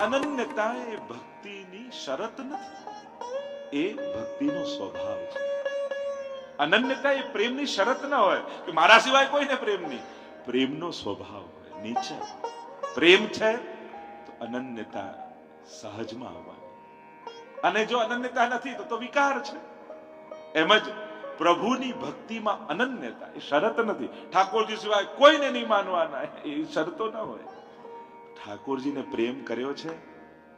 અનન્યતા એ ભક્તિની શરત નથી, એ ભક્તિનો સ્વભાવ છે. અનન્યતા એ પ્રેમની શરત ના હોય કે મારા સિવાય કોઈને પ્રેમ નહીં. પ્રેમનો સ્વભાવ હોય, નીચે પ્રેમ છે તો અનન્યતા સહજમાં આવવાની. અને જો અનન્યતા નથી તો વિકાર છે. એમ જ પ્રભુની ભક્તિમાં અનન્યતા એ શરત નથી. ઠાકોરજી સિવાય કોઈને નહીં માનવાના, એ શરતો ના હોય. ઠાકોરજીને પ્રેમ કર્યો છે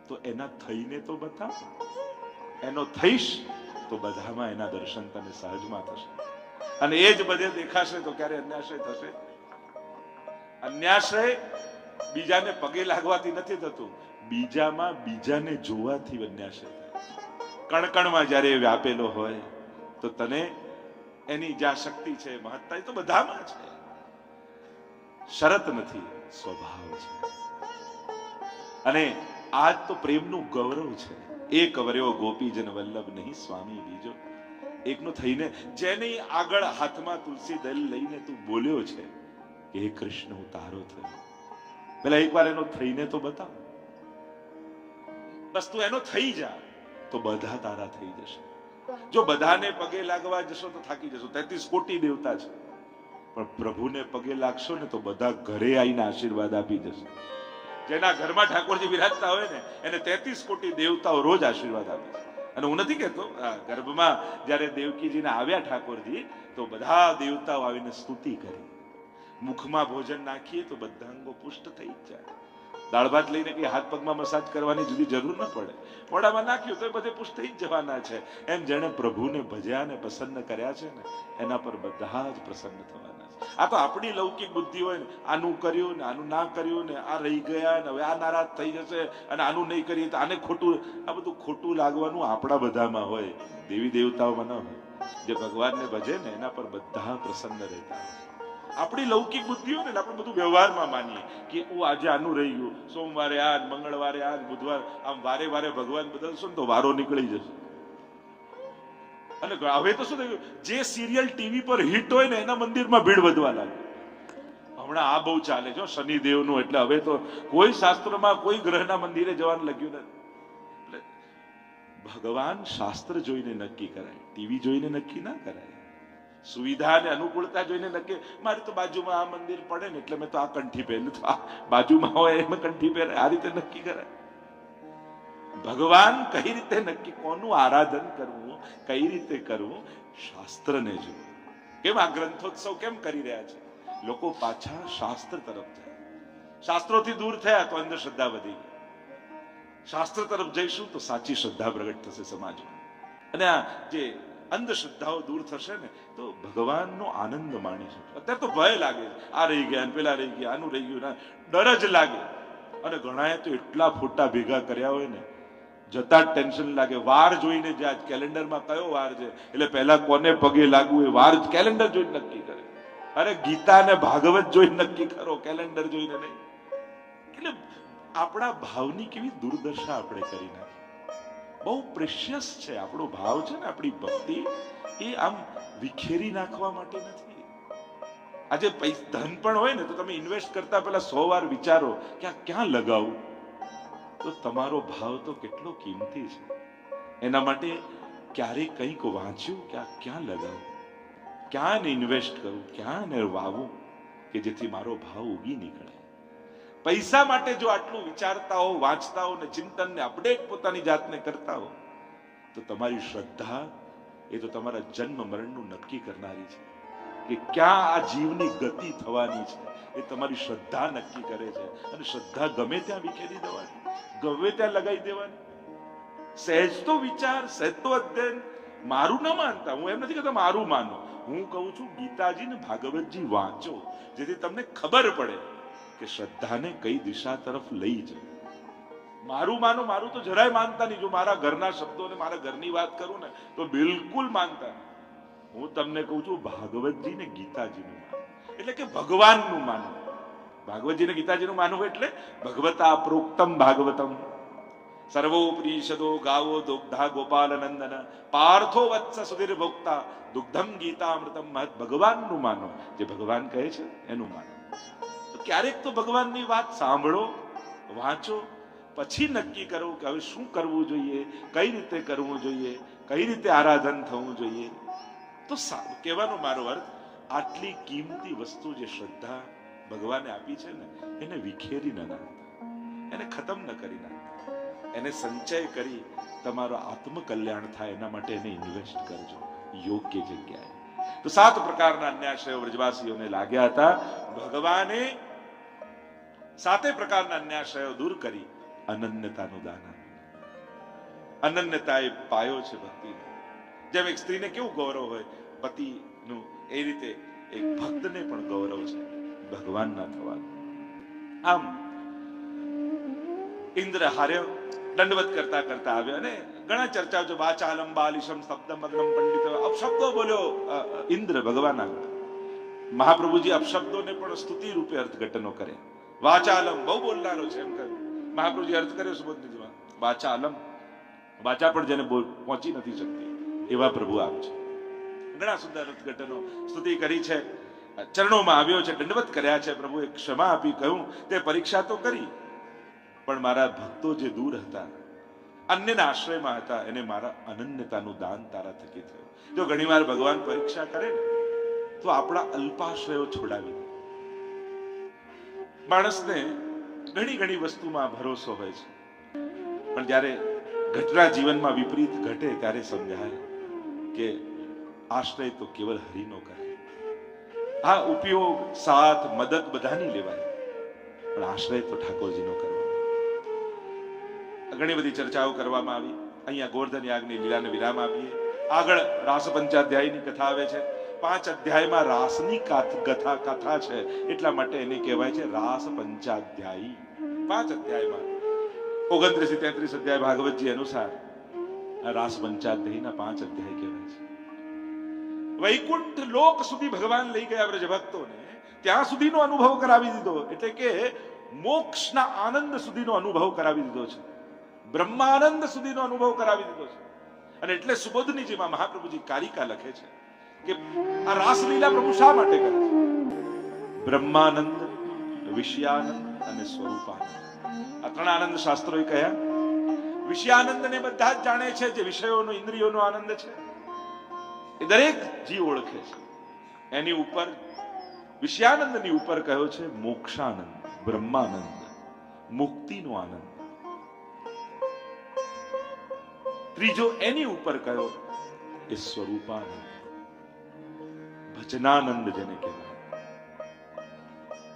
તો એના થઈને તો બતાવ. એનો થઈશ તો બધામાં એના દર્શન તને સહજમાં થશે. અને એ જ બધે દેખાશે તો ક્યારે અન્યાશ્રય થશે? અન્યાશ્રય બીજાને પગે લાગવાથી નથી થતું, બીજામાં બીજાને જોવાથી અન્યાશ્રય થાય. કણકણમાં જ્યારે વ્યાપેલો હોય તો તને એની જ્યાં શક્તિ છે, મહત્તા, એ તો બધામાં છે. શરત નથી, સ્વભાવ છે. અને આજ તો પ્રેમનું ગૌરવ છે. એક વર્યો ગોપીજન વલ્લભ નહીં સ્વામી બીજો. એકનો થઈને જેની આગળ હાથમાં તુલસી દલ લઈને તું બોલ્યો છે કે હે કૃષ્ણ હું તારો થયો, પેલા એકવાર એનો થઈને તો બતાવ. બસ તું એનો થઈ જા તો બધા તારા થઈ જશે. જો બધાને પગે લાગવા જશો તો થાકી જશો. 33 કોટી દેવતા છે, પણ પ્રભુને પગે લાગશો ને તો બધા ઘરે આવીને આશીર્વાદ આપી જશે. જેના ઘરમાં ઠાકોરજી બિરાજતા હોય ને એને 33 કોટી દેવતાઓ રોજ આશીર્વાદ આપે છે. અને હું નથી કહેતો, ગર્ભમાં જયારે દેવકીજીને આવ્યા ઠાકોરજી તો બધા દેવતાઓ આવીને સ્તુતિ કરી. મુખમાં ભોજન નાખીએ તો બધા અંગો પુષ્ટ થઈ જ જાય. દાળ ભાત લઈને કઈ હાથ પગમાં મસાજ કરવાની જુદી જરૂર ન પડે. મોઢામાં નાખ્યું તો બધે પુષ્ટ થઈ જ જવાના છે. એમ જેણે પ્રભુને ભજ્યા ને પ્રસન્ન કર્યા છે ને એના પર બધા જ પ્રસન્ન થવાના છે. આ તો આપણી લૌકિક બુદ્ધિ હોય ને, આનું કર્યું ને આનું ના કર્યું ને આ રહી ગયા ને હવે આ નારાજ થઈ જશે અને આનું નહીં કરીએ તો આને ખોટું. આ બધું ખોટું લાગવાનું આપણા બધામાં હોય, દેવી દેવતાઓમાં ન હોય. જે ભગવાનને ભજે ને એના પર બધા પ્રસન્ન રહેતા હોય. આપણી લૌકિક બુદ્ધિ હોય ને આપણે બધું વ્યવહારમાં માનીએ કે હું આજે આનું રહી ગયું, સોમવારે આ, મંગળવારે આ, બુધવાર આમ વારે વારે ભગવાન બદલશો ને તો વારો નીકળી જશે. અને હવે તો શું થયું, જે સિરિયલ ટીવી પર હિટ હોય ને એના મંદિરમાં ભીડ વધવા લાગે. હમણાં આ બહુ ચાલે છે શનિદેવનું, એટલે હવે તો કોઈ શાસ્ત્રમાં કોઈ ગ્રહના મંદિરે જવાનું લખ્યું નથી. ભગવાન શાસ્ત્ર જોઈને નક્કી કરાય, ટીવી જોઈને નક્કી ના કરાય. સુવિધા અને અનુકૂળતા જોઈને નક્કી. મારે તો બાજુમાં આ મંદિર પડે ને એટલે મેં તો આ કંઠી પહેર્યું, તો આ બાજુમાં હોય એમાં કંઠી પહેરે, આ રીતે નક્કી કરાય. ભગવાન કઈ રીતે નક્કી, કોનું આરાધન કરવું, કઈ રીતે કરવું, શાસ્ત્રને જોવું. કેમ આ ગ્રંથોત્સવ કેમ કરી રહ્યા છે? લોકો પાછા શાસ્ત્ર તરફ જાય. શાસ્ત્રોથી દૂર થયા તો અંધશ્રદ્ધા વધી ગઈ. શાસ્ત્ર તરફ જઈશું તો સાચી શ્રદ્ધા પ્રગટ થશે સમાજમાં. અને આ જે અંધશ્રદ્ધાઓ દૂર થશે ને તો ભગવાનનો આનંદ માણી શકશે. અત્યારે તો ભય લાગે, આ રહી ગયા, પેલા રહી ગયા, આનું રહી ગયું, ડર જ લાગે. અને ઘણાએ તો એટલા ફોટા ભેગા કર્યા હોય ને જતા જ ટેન્શન લાગે. વાર જોઈને જ આજ કેલેન્ડરમાં કયો વાર છે એટલે પહેલા કોને પગે લાગવું એ વાર કેલેન્ડર જોઈને નક્કી કરે. અરે ગીતા ને ભાગવત જોઈને નક્કી કરો, કેલેન્ડર જોઈને નહીં. એટલે આપણા ભાવની કેવી દુર્દશા આપણે કરી નાખી. બહુ પ્રેશિયસ છે આપણો ભાવ છે ને, આપણી ભક્તિ એ આમ વિખેરી નાખવા માટે નથી. આજે ધન પણ હોય ને તો તમે ઇન્વેસ્ટ કરતા પહેલા 100 વાર વિચારો કે આ ક્યાં લગાવું, તો તમારો ભાવ તો કેટલો કિંમતી છે. એના માટે ક્યારેય કંઈક વાંચ્યું કે આ ક્યાં લગાવું, ક્યાં ને ઇન્વેસ્ટ કરું, ક્યાં ને વાવું કે જેથી મારો ભાવ ઉગી નીકળે. પૈસા માટે જો આટલું વિચારતા હો, વાંચતા હો ને ચિંતન ને અપડેટ પોતાની જાતને કરતા હો તો તમારી શ્રદ્ધા એ તો તમારા જન્મ મરણનું નક્કી કરનારી છે. કે ક્યાં આ જીવની ગતિ થવાની છે એ તમારી શ્રદ્ધા નક્કી કરે છે. અને શ્રદ્ધા ગમે ત્યાં વિખેરી દેવાની, ગમે ત્યાં લગાવી દેવાની. સહેજ તો વિચાર, સહેજ તો અધ્યયન. મારું ન માનતા, હું એમ નથી કહેતો મારું માનો, હું કહું છું ગીતાજી ને ભાગવતજી વાંચો જેથી તમને ખબર પડે કે શ્રદ્ધાને કઈ દિશા તરફ લઈ જાય. મારું માનો, મારું તો જરાય માનતા નહીં. જો મારા ઘરના શબ્દો ને મારા ઘરની વાત કરું ને તો બિલકુલ માનતા. હું તમને કહું છું ભાગવતજી ને ગીતાજીનું માનો, એટલે કે ભગવાનનું માનો. ભાગવતજી ને ગીતાજીનું માનવું એટલે ભગવતા પ્રોક્તમ ભાગવતમ સર્વોપનિષદો ગાવો દુગ્ધા ગોપાલ નંદન પાર્થો વત્સ સુધીર ભોક્તા દુગ્ધમ ગીતામૃતમ મહત. ભગવાનનું માનો, જે ભગવાન કહે છે એનું માનો. ક્યારેક તો ભગવાનની વાત સાંભળો, વાંચો, પછી નક્કી કરવું કે હવે શું કરવું જોઈએ, કઈ રીતે કરવું જોઈએ, કઈ રીતે આરાધન થવું જોઈએ. તો કહેવાનો મારો અર્થ, આટલી કિંમતી વસ્તુ જે શ્રદ્ધા ભગવાને આપી છે ને, એને વિખેરી ન નાખતા, એને ખતમ ન કરી નાખતા, એને સંચય કરી તમારો આત્મકલ્યાણ થાય એના માટે એને ઇન્વેસ્ટ કરજો યોગ્ય જગ્યાએ. તો 7 પ્રકારના અન્યાશ્રયો વ્રજવાસીઓને લાગ્યા હતા. ભગવાને 7 પ્રકારના અન્યાશ્રયો દૂર કરી અનન્યતાનું દાન આપ્યું. અનન્યતા એ પાયો છે ભક્તિનો. જેમ એક સ્ત્રીને કેવું ગૌરવ હોય પતિનું, એ રીતે એક ભક્તને પણ ગૌરવ છે ભગવાનના થવાનું. આમ ઇન્દ્ર હાર્યો, દંડવત કરતા કરતા આવ્યો અને ઘણા ચર્ચાઓ છે. વાચાલમ બાલિશમ શબ્દમ અગ્નમ પંડિત, અપશબ્દો બોલ્યો ઇન્દ્ર ભગવાન આગળ. મહાપ્રભુજી અપશબ્દોને પણ સ્તુતિ રૂપે અર્થઘટનો કરે. વાચાલમ બહુ બોલનારો છે એમ કહ્યું. મહાપ્રભુજી અર્થ કર્યો સુબોધનીજીમાં, વાચાલમ, વાચા પણ જેને પહોંચી નથી શકતી એવા પ્રભુ આપ છે. ઘણા સુંદર અર્થઘટનો સ્તુતિ કરી છે. ચરણોમાં આવ્યો છે, દંડવત કર્યા છે. પ્રભુએ ક્ષમા આપી, કહ્યું તે પરીક્ષા તો કરી, પણ મારા ભક્તો જે દૂર હતા, અન્યના આશ્રયમાં હતા, એને મારા અનન્યતાનું દાન તારા થકી થયું. જો ઘણીવાર ભગવાન પરીક્ષા કરે ને તો આપણા અલ્પાશ્રયો છોડાવી દે. માણસને ઘણી વસ્તુમાં ભરોસો હોય છે, પણ જ્યારે ઘટના જીવનમાં વિપરીત ઘટે ત્યારે સમજાય કે આશ્રય તો કેવલ હરિનો કરે. આ ઉપયોગ, સાથ, મદદ બધાની લેવાય, પણ આશ્રય તો ઠાકોરજીનો કરવાનો. ઘણી બધી ચર્ચાઓ કરવામાં આવી. અહીંયા ગોવર્ધન યાગની લીલાને વિરામ આપીએ. આગળ રાસ પંચાધ્યાયની કથા આવે છે. 5 અધ્યાયમાં રાસની કથા છે, એટલા માટે એને કહેવાય છે રાસ પંચાધ્યાયી. 5 અધ્યાયમાં 29 થી 33 અધ્યાય ભાગવતજી અનુસાર રાસ પંચાધ્યાયીના 5 અધ્યાય કહેવાય છે. વૈકુંઠ લોક સુધી ભગવાન લઈ ગયા વ્રજ ભક્તોને, ત્યાં સુધીનો અનુભવ કરાવી દીધો. એટલે કે મોક્ષના આનંદ સુધીનો અનુભવ કરાવી દીધો છે. બ્રહ્માનંદ સુધીનો અનુભવ કરાવી દીધો છે. અને એટલે સુબોધનીજીમાં મહાપ્રભુજી કારિકા લખે છે કે આ રાસલીલા પ્રભુ શા માટે કરે છે? બ્રહ્માનંદ, વિષયાનંદ અને સ્વરૂપાનંદ, આ 3 આનંદ શાસ્ત્રોએ કહ્યા. વિષયાનંદને બધા જ જાણે છે, જે વિષયોનો, ઇન્દ્રિયોનો આનંદ છે, એ દરેક જીવ ઓળખે છે. એની ઉપર, વિષયાનંદની ઉપર કહ્યો છે મોક્ષાનંદ, બ્રહ્માનંદ, મુક્તિનો આનંદ. ત્રીજો એની ઉપર કયો એ સ્વરૂપાનંદ, ભજનાનંદ જેને કહેવાય.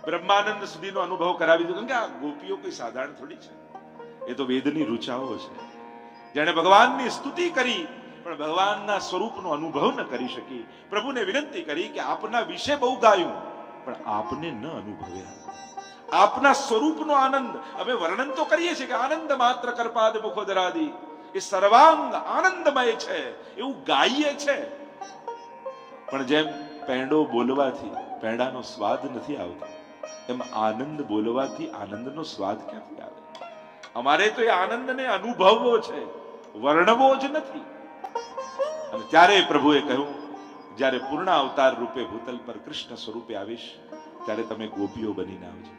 બ્રહ્માનંદ સુધીનો અનુભવ કરાવી દીધો. કે આ ગોપીઓ કોઈ સાધારણ થોડી છે, એ તો વેદની ઋચાઓ છે. જેણે ભગવાનની સ્તુતિ કરી પણ ભગવાનના સ્વરૂપનો અનુભવ ન કરી શકી. પ્રભુને વિનંતી કરી કે આપના વિશે બહુ ગાયું, પણ આપને ન અનુભવ્યા. આપના સ્વરૂપનો આનંદ અમે વર્ણન તો કરીએ છીએ કે આનંદ માત્ર કરપાદ મુખોદરાદી, એ સર્વાંગ આનંદમય છે એવું ગાઈએ છે, પણ જેમ પેંડો બોલવાથી પેંડાનો સ્વાદ નથી આવતો, એમ આનંદ બોલવાથી આનંદનો સ્વાદ ક્યાંથી આવે? અમારે તો એ આનંદને અનુભવવો છે, વર્ણવો જ નથી. અને ત્યારે પ્રભુએ કહ્યું, જ્યારે પૂર્ણ અવતાર રૂપે ભૂતલ પર કૃષ્ણ સ્વરૂપે આવીશ, ત્યારે તમે ગોપીઓ બનીને આવજો.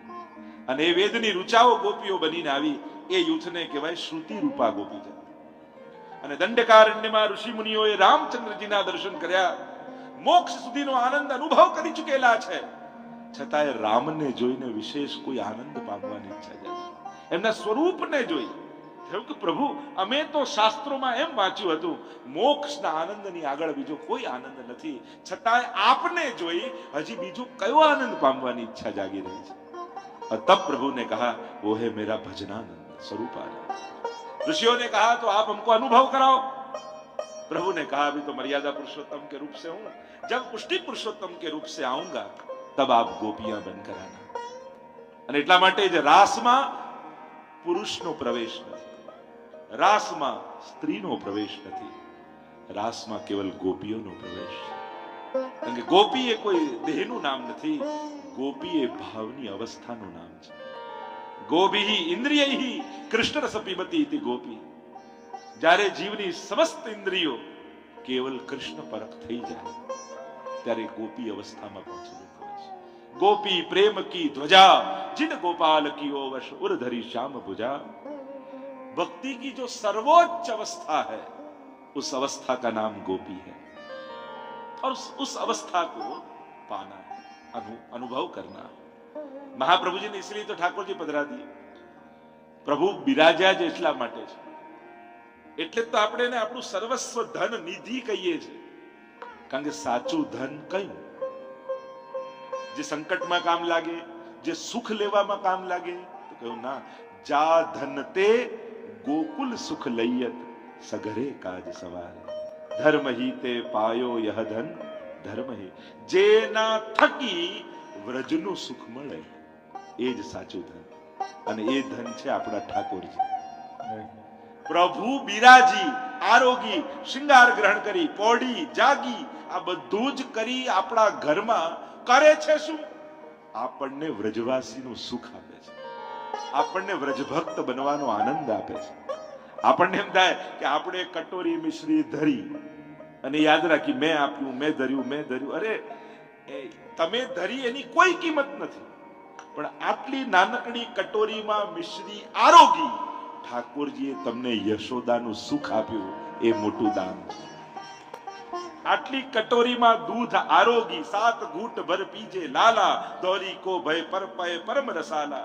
અને એ વેદની ઋચાઓ ગોપીઓ બનીને આવી. એ યુથને કહેવાય શ્રુતિ રૂપા ગોપીજન. અને દંડકારણ્યમાં ઋષિ મુનિઓએ રામચંદ્રજીના દર્શન કર્યા, મોક્ષ સુધીનો આનંદ અનુભવ કરી ચૂકેલા છે, છતાંય રામને જોઈને વિશેષ કોઈ આનંદ પામવાની ઈચ્છા જાગી. એમના સ્વરૂપને જોઈ થયું કે પ્રભુ, અમે તો શાસ્ત્રોમાં એમ વાંચ્યું હતું મોક્ષના આનંદની આગળ બીજો કોઈ આનંદ નથી, છતાંય આપને જોઈ હજી બીજો કયો આનંદ પામવાની ઈચ્છા જાગી રહી છે. तब प्रभु ने कहा वो है मेरा भजनानंद स्वरूपानंद. ऋषियों ने कहा तो आप हमको अनुभव कराओ. प्रभु ने कहा अभी तो मर्यादा पुरुषोत्तम के रूप से हूं, जब पुष्टि पुरुषोत्तम के रूप से आऊंगा तब आप गोपियां बनकर आना. અને એટલા માટે જ રાસમાં પુરુષનો પ્રવેશ નથી, રાસમાં સ્ત્રીનો પ્રવેશ નથી, રાસમાં કેવલ ગોપીઓનો પ્રવેશ છે. કારણ કે ગોપી એ કોઈ દેહનું નામ નથી, ગોપી એ ભાવની અવસ્થાનું નામ છે. ગોભી ઇન્દ્રિયૈ કૃષ્ણ રસ પીબતી ઇતિ ગોપી. જ્યારે જીવની સમસ્ત ઇન્દ્રિયો કેવલ કૃષ્ણ પરખ થઈ જાય ત્યારે ગોપી અવસ્થામાં પહોંચી જતો હોય છે. ગોપી પ્રેમ કી ધ્વજા, જીન ગોપાલ કીઓ વશ ઉર ધરી શ્યામ ભુજા. भक्ति की जो सर्वोच्च अवस्था है उस अवस्था का नाम गोपी है और उस अवस्था को पाना है, अनुभव करना। महाप्रभु जी ने इसलिए तो ठाकुर जी पधरा दिए। प्रभु बिराज्या જ એટલા માટે છે, એટલે તો આપણે એને આપણું સર્વસ્વ ધન નિધિ કહીએ છીએ, કારણ કે સાચું ધન કયું જે સંકટમાં કામ લાગે, જે સુખ લેવામાં કામ લાગે, તો કહ્યું ના, જા ધન તે ગોકુલ સુખ લઈયત સઘરે કાજ સવારે, ધર્મ ही તે પાયો यह ધન ધર્મ ही, જેના થકી વ્રજનું સુખ મળે એ જ સાચું ધન, અને એ ધન છે આપણા ઠાકોરજી। પ્રભુ બિરાજી, આરોગી, શૃંગાર ગ્રહણ કરી, પોડી જાગી, આ બધું જ કરી આપણા ઘરમાં કરે છે શું? આપણને વ્રજવાસીનું સુખ આપે છે, આપણને વ્રજભક્ત બનવાનો આનંદ આપે છે। આપણને એમ થાય કે આપણે કટોરી મિશ્રી ધરી અને યાદ રાખી મેં આપ્યું, મેં ધર્યું, મેં ધર્યું। અરે તમે ધરી એની કોઈ કિંમત નથી, પણ આટલી નાનકડી કટોરીમાં મિશ્રી આરોગી ઠાકોરજીએ તમને યશોદાનું સુખ આપ્યું, એ મોટું દાન છે। આટલી કટોરીમાં દૂધ આરોગી 7 ઘૂંટ ભર પીજે લાલા, દોરી को भय पर पय परम रसाला,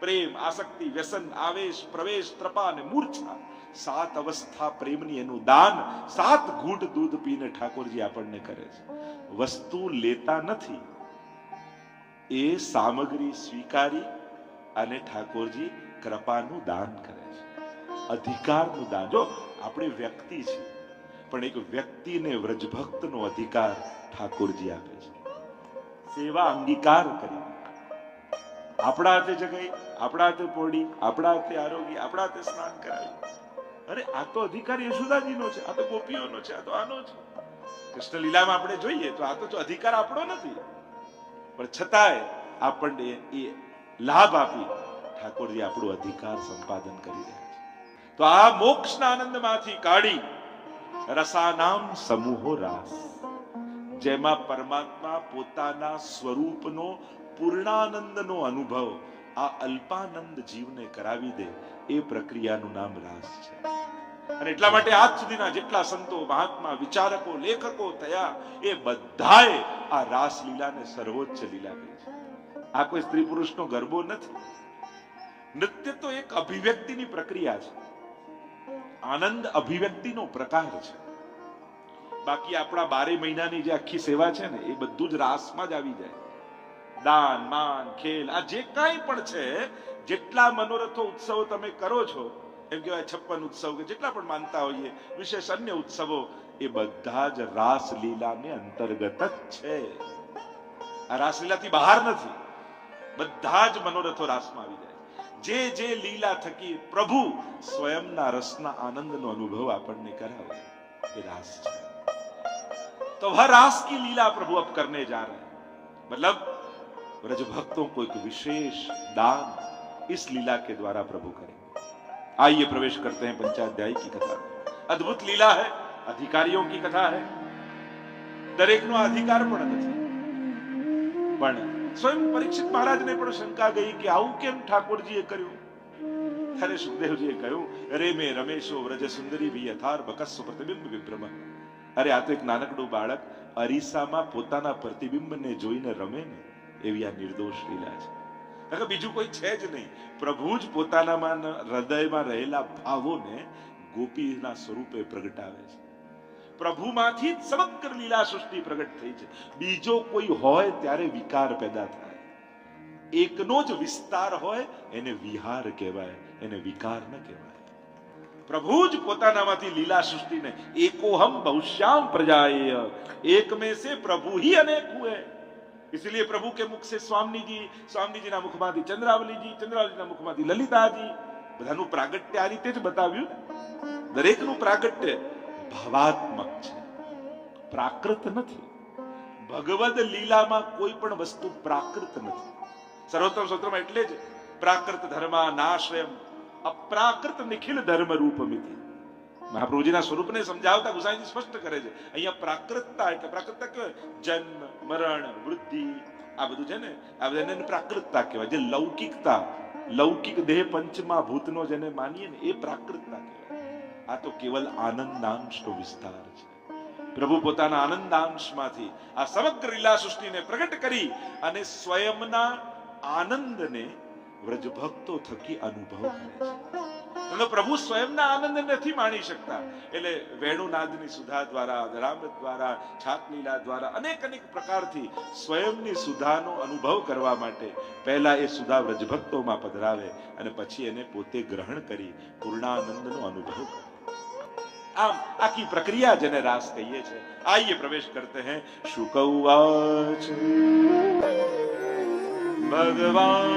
પ્રેમ, આસક્તિ, વ્યસન, આવેશ, પ્રવેશ, ત્રપા અને મૂર્છા, 7 અવસ્થા પ્રેમની એનું દાન 7 ઘૂંટ દૂધ પીને ઠાકોરજી આપણને કરે છે। વસ્તુ લેતા નથી, એ સામગ્રી સ્વીકારી અને ઠાકોરજી કૃપાનું દાન કરે છે, અધિકારનું દાન। જો આપણે વ્યક્તિ છીએ, પણ એક વ્યક્તિને વ્રજભક્તનો અધિકાર ઠાકોરજી આપે છે। સેવા અંગીકાર કરી, આપણા હાથે જગાઈ, આપણા હાથે પોડી, આપણા હાથે આરોગી, આપણા હાથે સ્નાન કરાવી। અરે આ તો અધિકાર યશોદાજીનો છે, આ તો ગોપીઓનો છે, આ તો આનો છે। કૃષ્ણ લીલામાં આપણે જોઈએ તો આ તો અધિકાર આપણો નથી, પણ છતાંય આપણને એ લાભ આપી ઠાકોરજી આપણો અધિકાર સંપાદન કરી રહ્યા છે। તો આ મોક્ષના આનંદમાંથી કાઢી રસાનામ સમૂહો રાસ, જેમાં પરમાત્મા પોતાના સ્વરૂપનો પૂર્ણાનંદનો અનુભવ આ અલ્પાનંદ જીવને કરાવી દે, એ પ્રક્રિયાનું નામ રાસ છે। અને એટલા માટે આજ સુધીના જેટલા સંતો, મહાત્મા, વિચારકો, લેખકો થયા, એ બધાએ આ રાસ લીલાને સર્વોચ્ચ લીલા કહી છે। આ કોઈ સ્ત્રી પુરુષનો ગરબો નથી, નૃત્ય તો એક અભિવ્યક્તિની પ્રક્રિયા છે, આનંદ અભિવ્યક્તિનો પ્રકાર છે। બાકી આપણા 12 મહિનાની જે આખી સેવા છે ને, એ બધું જ રાસમાં જ આવી જાય। દાન, માન, ખેલ, આ જે કાંઈ પણ છે, જેટલા મનોરથો ઉત્સવો તમે કરો છો, એમ કહેવાય 56 ઉત્સવ કે જેટલા પણ માનતા હોઈએ, વિશેષ અન્ય ઉત્સવો, એ બધા જ રાસલીલાને અંતર્ગત જ છે। આ રાસલીલાથી બહાર નથી, બધા જ મનોરથો રાસમાં આવી જાય। જે જે લીલા થકી પ્રભુ સ્વયંના રસના આનંદનો અનુભવ આપણને કરાવે, એ રાસ છે। तो वह रास की लीला प्रभु अब करने जा रहे हैं, मतलब ब्रज भक्तों को एक विशेष दान इस लीला के द्वारा प्रभु करेंगे। आइए प्रवेश करते हैं पंचाध्यायी की कथा में। अद्भुत लीला है, अधिकारियों की कथा है। दरेकनो अधिकार पण નથી, પણ स्वयं परीक्षित महाराज ने पण शंका गई कि आવું કેમ ઠાકોરજીએ કર્યું? ત્યારે સુખદેવજીએ કહ્યું, અરે મે રમેશો વ્રજ સુંદરી ભી યથાર બકસ્વ પ્રતિબિંબ વિભ્રમ। અરે આ તો એક નાનકડું બાળક અરીસામાં પોતાના પ્રતિબિંબને જોઈને રમે ને, એવી આ નિર્દોષ લીલા છે। બીજું કોઈ છે જ નહીં, પ્રભુ જ પોતાનામાં હૃદયમાં રહેલા ભાવોને ગોપીના સ્વરૂપે પ્રગટાવે છે। પ્રભુમાંથી જ સમગ્ર લીલા સૃષ્ટિ પ્રગટ થઈ છે। બીજો કોઈ હોય ત્યારે વિકાર પેદા થાય, એકનો જ વિસ્તાર હોય એને વિહાર કહેવાય, એને વિકાર ન કહેવાય। प्रभु ज पोतानामांथी लीला सृष्टि ने एकोहम बहुश्याम प्रजाएय, एक में से प्रभु ही अनेक हुए। इसलिए प्रभु के मुख से स्वामी जी ना मुखमांथी चंद्रावली जी ना मुखमांथी ललिता जी, बधानुं प्रागट्य आ रीते ज बताव्युं। दरेकनुं प्रागट्य भावात्मक छे, प्राकृत नथी। भगवद लीलामां कोई पण वस्तु प्राकृत नथी। सर्वोत्तम सूत्रमा एटले ज प्राकृत धर्मा नाश्रयम અપ્રાકૃત નિખિલ ધર્મ રૂપમિતિ। મહાપ્રભુજીના સ્વરૂપને સમજાવતા ગુસાઈજી સ્પષ્ટ કરે છે, અહીંયા પ્રાકૃતતા એટલે પ્રાકૃતતા કહેવાય જન્મ, મરણ, વૃદ્ધિ, આ બધું છે ને, આ બધાને પ્રાકૃતતા કહેવાય। જે લૌકિકતા લૌકિક દેહ પંચમા ભૂતનો જેને માનીએ ને એ પ્રાકૃતતા કહેવાય. આ તો કેવલ આનંદાંશનો વિસ્તાર છે. પ્રભુ પોતાના આનંદાંશમાંથી આ સમગ્ર લીલા સૃષ્ટિને પ્રગટ કરી અને સ્વયંના આનંદને વ્રજ ભક્તો થકી અનુભવ કરે છે. પ્રભુ સ્વયંના આનંદ નથી માણી શકતા, એટલે વેણુનાદની સુધા દ્વારા, ધરામૃત દ્વારા, છાપ લીલા દ્વારા અનેક અનેક પ્રકારથી સ્વયંની સુધાનો અનુભવ કરવા માટે પહેલા એ સુધા વ્રજભક્તોમાં પધરાવે અને પછી એને પોતે ગ્રહણ કરી પૂર્ણાનંદનો અનુભવ કરે. આમ આખી પ્રક્રિયા જેને રાસ કહીએ છીએ. આइए प्रवेश करते हैं. शुक उवाच भगवान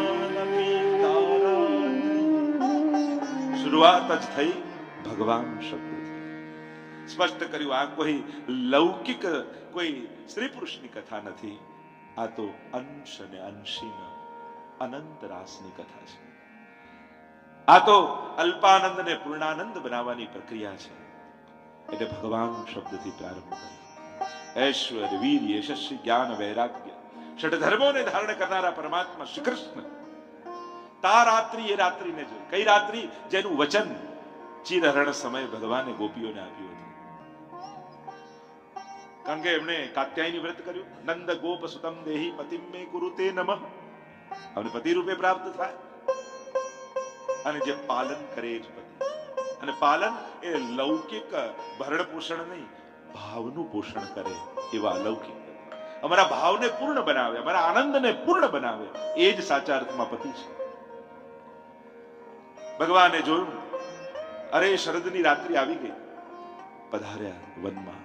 शुरुआत જ થઈ ભગવાન શબ્દથી. સ્પષ્ટ કર્યું આ કોઈ લૌકિક કોઈ સ્ત્રી પુરુષની કથા નથી, આ તો અંશ અને અંશીના અનંત રાસની કથા છે. આ તો અલ્પાનંદ ને પૂર્ણાનંદ બનાવવાની પ્રક્રિયા છે. એટલે ભગવાન શબ્દથી પ્રારંભ કર્યો. ઐશ્વર્ય, વીર્ય, યશસ્વી, જ્ઞાન, વૈરાગ્ય, ષડ ધર્મોને ધારણ કરનારા પરમાત્મા શ્રી કૃષ્ણ તા રાત્રિ એ રાત્રિને જો. કઈ રાત્રિ? જેનું વચન ચિરહરણ સમય ભગવાને ગોપીઓને આપ્યું હતું. કારણ કે એમણે કાત્યાયની વ્રત કર્યું. નંદ ગોપ સુતમ દેહી પતિમ મે કુરુતે નમઃ. અમને પતિ રૂપે પ્રાપ્ત થાય અને જે પાલન કરે જ પતિ. અને પાલન એ લૌકિક ભરણ પોષણ નહીં, ભાવનું પોષણ કરે એવા અલૌકિક. અમારા ભાવને પૂર્ણ બનાવે, અમારા આનંદને પૂર્ણ બનાવે, એ જ સાચા અર્થમાં પતિ છે. ભગવાને જોયું, અરે શરદની રાત્રિ આવી ગઈ. પધાર્યા વનમાં.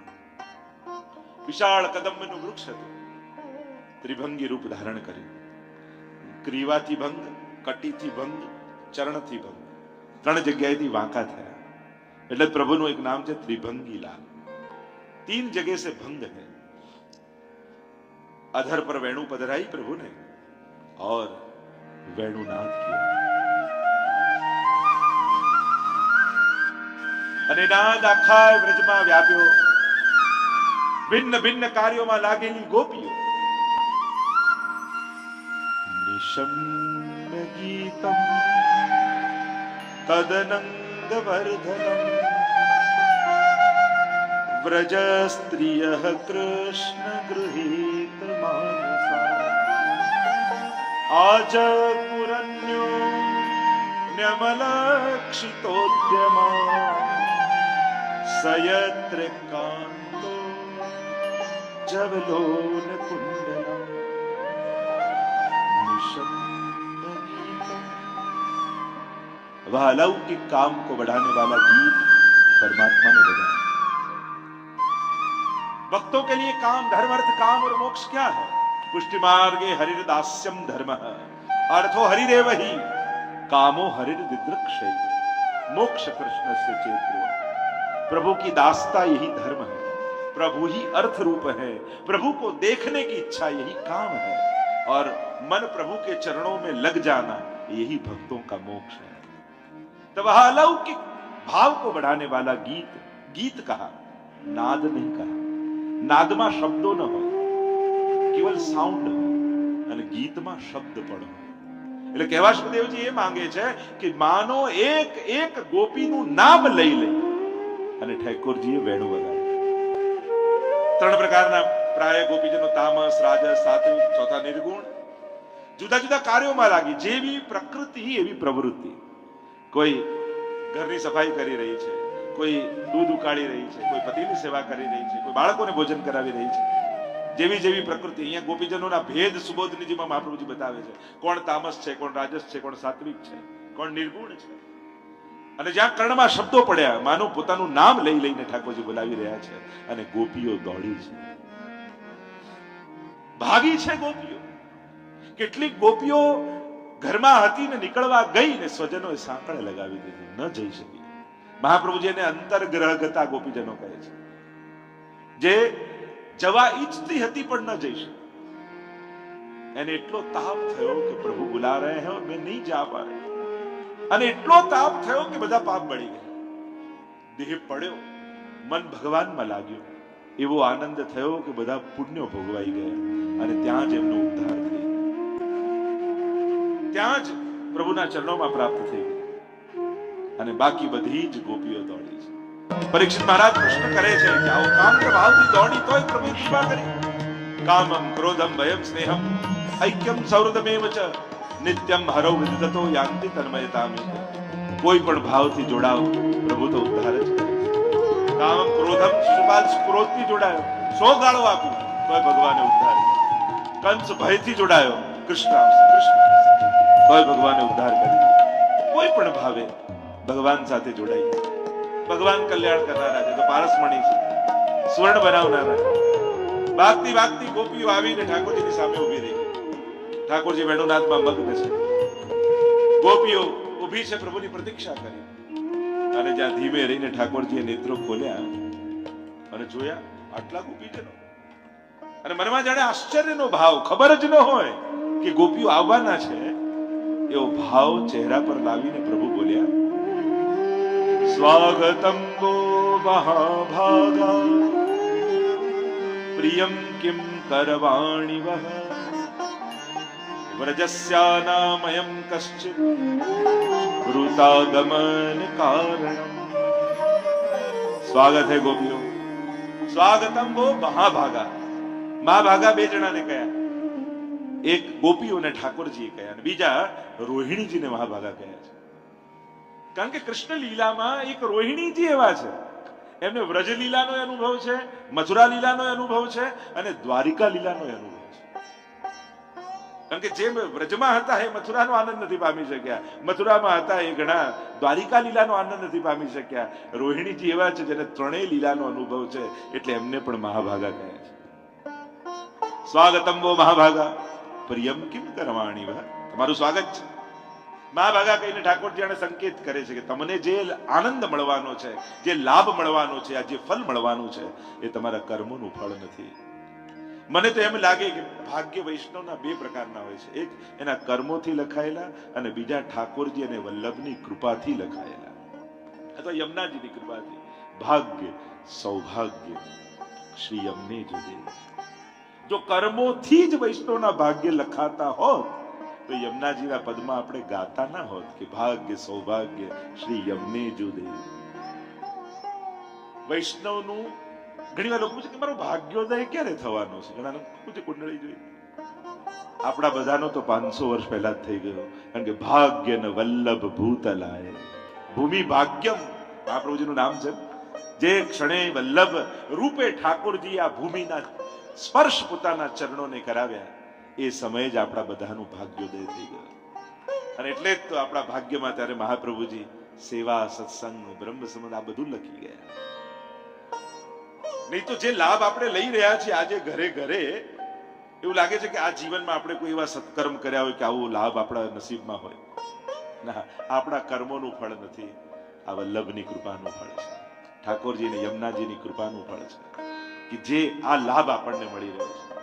વિશાળ કદંબનું વૃક્ષ હતું. ત્રિભંગી રૂપ ધારણ કર્યું. ગ્રીવાથી ભંગ, કટીથી ભંગ, ચરણથી ભંગ, ત્રણ જગ્યાએથી વાંકા થયા. એટલે પ્રભુનું એક નામ છે ત્રિભંગી લાલ. तीन जगह से भंग है. अधर पर वेणु पधराई प्रभु ने और वेणुनाद किया. અને નાદ આખા વ્રજમાં વ્યાપ્યો. ભિન્ન ભિન્ન કાર્યોમાં લાગેલી ગોપીઓ નિશમ્ય ગીતમ તદનંગ વર્ધનમ વ્રજ સ્ત્રિયઃ કૃષ્ણ ગૃહીત માનસા આજ પુરન્યો ન્યમલક્ષિતોદ્યમા સયત્ર કાંતો જવલોન કુંડલમ નિશમ્ય ગીતમ. वह अलौकिक काम को बढ़ाने वाला गीत परमात्मा ने बजाया. भक्तों के लिए काम, धर्म, अर्थ, काम और मोक्ष क्या है? पुष्टि मार्गे हरिर्दास्यम धर्म, अर्थो हरिरेव ही, कामो हरिर्दिदृक्षै, मोक्ष कृष्ण से चेतो. प्रभु की दासता यही धर्म है, प्रभु ही अर्थ रूप है, प्रभु को देखने की इच्छा यही काम है, और मन प्रभु के चरणों में लग जाना यही भक्तों का मोक्ष है. तो वह अलौकिक भाव को बढ़ाने वाला गीत, गीत कहा, नाद नहीं कहा. नादમાં શબ્દો ન હોય, કેવલ સાઉન્ડ હોય, અને ગીતમાં શબ્દ પણ હોય. એટલે કહેવા સુખદેવજી એ માંગે છે કે માનો એક એક ગોપીનું નામ લઈ લે અને ઠાકોરજીએ વેણુ વગાડ્યું. ત્રણ પ્રકારના પ્રાય ગોપીજનો, તામસ, રાજસ, સાત્વિક, ચોથા નિર્ગુણ. જુદા જુદા કાર્યોમાં લાગી. જેવી પ્રકૃતિ એવી પ્રવૃત્તિ. કોઈ ઘરની સફાઈ કરી રહી છે, કોઈ દૂધ ઉકાળી રહી છે, કોઈ પતિની સેવા કરી રહી છે, કોઈ બાળકોને ભોજન કરાવી રહી છે. જેવી જેવી પ્રકૃતિ. અહીંયા ગોપીજનોના ભેદ સુબોધનીજીમાં મહાપ્રભુજી બતાવે છે. કોણ તામસ છે, કોણ રાજસ છે, કોણ સાત્વિક છે, કોણ નિર્ગુણ છે. અને જ્યાં કર્ણમાં શબ્દો પડ્યા, માનો પોતાનું નામ લઈ લઈને ઠાકોરજી બોલાવી રહ્યા છે અને ગોપીઓ દોડી છે, ભાગી છે ગોપીઓ. કેટલીક ગોપીઓ ઘરમાં હતી ને નીકળવા ગઈ ને સ્વજનોએ સાંકળે લગાવી દીધી, ન જઈ શકી. મહાપ્રભુજીને અંતર્ગ્રહગતા ગોપીજનો કહે છે, જે જવા ઈચ્છતી હતી પણ ન જઈ શકી. એને એટલો તાપ થયો કે પ્રભુ બુલા રહે હૈ और मैं नहीं जा पा रही. અને એટલો તાપ થયો કે બધા પાપ બળી ગયા. દેહ પડ્યો, મન ભગવાનમાં લાગ્યું. એવો આનંદ થયો કે બધા પુણ્યો ભોગવાઈ ગયા અને ત્યાં જ એમનો ઉદ્ધાર થયો. ત્યાં જ પ્રભુના ચરણોમાં પ્રાપ્ત થઈ ગઈ અને બાકી બધી જ ગોપીઓ દોડી છે. પરીક્ષિત મહારાજ પ્રશ્ન કરે છે કે આવો કામ ભાવથી દોડી તોય પ્રભુએ કૃપા કરી. કામમ ક્રોધમ ભયમ સ્નેહમ ઐક્યમ સૌહૃદમેવ ચ નિત્યમ હરૌ વિદતો યાંતિ તન્મયતામિ. કોઈ પણ ભાવથી જોડાઓ પ્રભુ તો ઉદ્ધાર જ કરે. કામમ ક્રોધમ શિશુપાલ ક્રોધથી જોડાયો 100 ગાળો આપી તોય ભગવાને ઉદ્ધાર કર્યો. કંસ ભયથી જોડાયો કૃષ્ણ તોય ભગવાને ઉદ્ધાર કર્યો. કોઈ પણ ભાવે ભગવાન સાથે જોડાઈ ભગવાન કલ્યાણ કરનારા છે. તો પારસમણી છે, સ્વર્ણ બનાવનારા. ભાગતી ભાગતી ગોપીઓ આવીને ઠાકોરજીની સામે ઉભી રહી. ઠાકોરજી વેણુનાથમાં મગ્ન છે. ગોપીઓ ઊભી છે, પ્રભુની પ્રતીક્ષા કરી. અને જ્યાં ધીમે રહીને ઠાકોરજીએ નેત્રો ખોલ્યા અને જોયા આટલા ગોપીજનો. અને મનમાં જાણે આશ્ચર્યનો ભાવ, ખબર જ ન હોય કે ગોપીઓ આવવાના છે એવો ભાવ ચહેરા પર લાવીને પ્રભુ બોલ્યા, સ્વાગતમ ગો મહાભાગા પ્રિયમ કિમ કરવાણી વહ વ્રજસ્યાનામયં કશ્ચિત વૃતાગમન કારણમ. સ્વાગત હે ગોપીઓ. સ્વાગતમ ગો મહાભાગા. મહાભાગા બે જણાને કહ્યા. એક ગોપીઓને ઠાકોરજીએ કહ્યા અને બીજા રોહિણીજીને મહાભાગા કહ્યા છે. કારણ કે કૃષ્ણ લીલામાં એક રોહિણીજી એવા છે, એમને વ્રજ લીલાનો અનુભવ છે, મથુરા લીલાનો અનુભવ છે અને દ્વારિકા લીલાનો અનુભવ છે. કારણ કે જે વ્રજમાં હતા એ મથુરાનો આનંદ નથી પામી શક્યા, મથુરામાં હતા એ ઘણા દ્વારિકા લીલાનો આનંદ નથી પામી શક્યા. રોહિણીજી એવા છે જેને ત્રણેય લીલાનો અનુભવ છે, એટલે એમને પણ મહાભાગા કહે છે. સ્વાગતમ વો મહાભાગા પ્રિયમ કિમ કરવાણી વહ. તમારું સ્વાગત છે. મહાભાગા કહીને ઠાકોરજી આને સંકેત કરે છે કે તમને જે આનંદ મળવાનો છે, જે લાભ મળવાનો છે, આ જે ફળ મળવાનું છે એ તમારા કર્મોનું ફળ નથી. મને તો એમ લાગે કે ભાગ્ય વૈષ્ણવના બે પ્રકારના હોય છે. એક એના કર્મોથી લખાયેલા અને બીજા ઠાકોરજી અને વલ્લભની કૃપાથી લખાયેલા અથવા યમુનાજીની કૃપાથી. ભાગ્ય સૌભાગ્ય શ્રી યમને જુદે. જો કર્મોથી જ વૈષ્ણવના ભાગ્ય લખાતા હોત તો યમુનાજીના પદમાં આપણે ગાતા ના હોત કે ભાગ્ય સૌભાગ્ય શ્રી યમને જુદે. વૈષ્ણવનું ઘણી વાર લોકો પૂછે કે મારો ભાગ્યોદય ક્યારે થવાનો છે. ઘણા લોકો પૂછે કુંડળી જોઈ. આપણા બધાનો તો 500 વર્ષ પહેલા જ થઈ ગયો. કારણ કે ભાગ્ય ન વલ્લભ ભૂતલાય ભૂમિ ભાગ્યમ મહાપ્રભુજીનું નામ છે. જે ક્ષણે વલ્લભ રૂપે ઠાકોરજી આ ભૂમિના સ્પર્શ પોતાના ચરણોને કરાવ્યા એ સમયે જ આપણા બધાનું ભાગ્યોદય થઈ ગયો. અને એટલે જ તો આપણા ભાગ્યમાં ત્યારે મહાપ્રભુજી સેવા, સત્સંગ, બ્રહ્મ સંબંધ આ બધું લખી ગયા. નહીં તો જે લાભ આપણે લઈ રહ્યા છીએ આજે ઘરે ઘરે, એવું લાગે છે કે આ જીવનમાં આપણે કોઈ એવા સત્કર્મ કર્યા હોય કે આવો લાભ આપણા નસીબમાં હોય. ના, આપણા કર્મોનું ફળ નથી, આ વલ્લભની કૃપાનું ફળ છે. ઠાકોરજી અને યમુનાજીની કૃપાનું ફળ છે કે જે આ લાભ આપણને મળી રહ્યો છે.